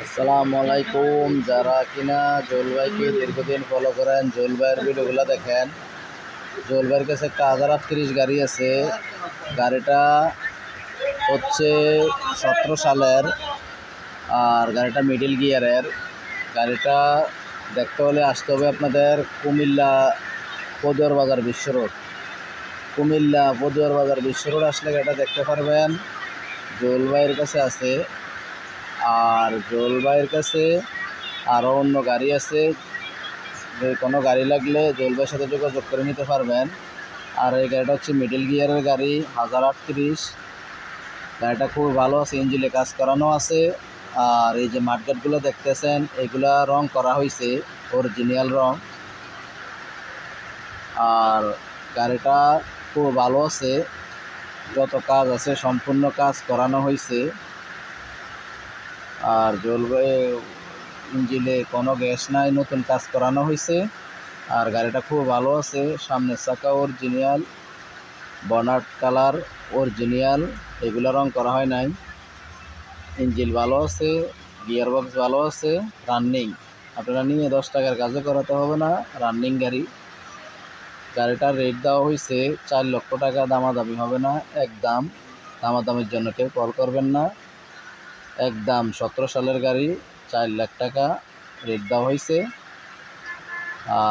আসসালামু আলাইকুম। যারা কিনা জলবাইকে দীর্ঘদিন ফলো করেন, জলবাইয়ের ভিডিওগুলো দেখেন। জলবাইয়ের কাছে একটা 1030 গাড়ি আছে। গাড়িটা হচ্ছে 17 সালের, আর গাড়িটা মিডল গিয়ারের। গাড়িটা দেখতে হলে আসতে হবে আপনাদের কুমিল্লা পদুয়ার বাজার বিশ্ব রোড। কুমিল্লা পদুয়ার বাজার বিশ্ব রোড আসলে গাড়িটা দেখতে পারবেন। জলবাইয়ের কাছে আছে, আর জলবাইয়ের কাছে আরও অন্য গাড়ি আছে। যে কোনো গাড়ি লাগলে জলবাইয়ের সাথে যোগাযোগ করে নিতে পারবেন। আর এই গাড়িটা হচ্ছে মিডল গিয়ারের গাড়ি, 1038। গাড়িটা খুব ভালো আছে, ইঞ্জিনে কাজ করানো আছে। আর এই যে মাঠগাটগুলো দেখতেছেন, এগুলা রং করা হয়েছে, অরিজিনাল রং। আর গাড়িটা খুব ভালো আছে, যত কাজ আছে সম্পূর্ণ কাজ করানো হয়েছে। আর জলবায়ু ইঞ্জিনে কোনো গ্যাস নাই, নতুন কাজ করানো হয়েছে। আর গাড়িটা খুব ভালো আছে, সামনের চাকা অরিজিনাল, বনাট কালার অরিজিনাল, এগুলো রং করা হয় নাই। ইঞ্জিন ভালো আছে, গিয়ার বক্স ভালো আছে, রানিং। আপনারা নিয়ে 10 টাকার কাজও করাতে হবে না, রানিং গাড়ি। গাড়িটার রেট দেওয়া হয়েছে 4 লক্ষ টাকা, দামাদামি হবে না, একদম। দামাদামির জন্য কেউ কল করবেন না, একদম। 17 সালের গাড়ি, 4 লাখ টাকা রেট দেওয়া হয়েছে।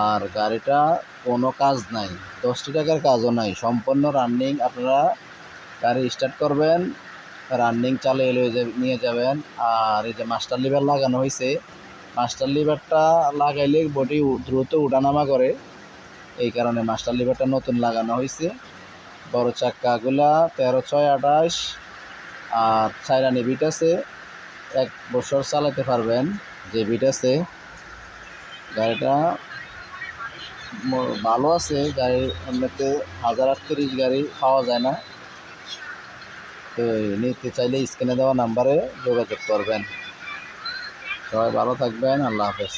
আর গাড়িটা কোনো কাজ নাই, 10 টাকার কাজও নাই, সম্পূর্ণ রানিং। আপনারা গাড়ি স্টার্ট করবেন, রানিং চালিয়ে নিয়ে যাবেন। আর এই যে মাস্টার লিভার লাগানো হয়েছে, মাস্টার লিভারটা লাগাইলে বডি দ্রুত উঠানামা করে, এই কারণে মাস্টার লিভারটা নতুন লাগানো হয়েছে। বড় চাক্কাগুলা 13/6/28, আর চাইরানি বিট আছে, 1 বছর চালাতে পারবেন যে বিট আছে। গাড়িটা ভালো আছে। গাড়ির এমনিতে 1038 গাড়ি পাওয়া যায় না, তো নিতে চাইলে স্ক্রিনে দেওয়া নাম্বারে যোগাযোগ করবেন। সবাই ভালো থাকবেন, আল্লাহ হাফেজ।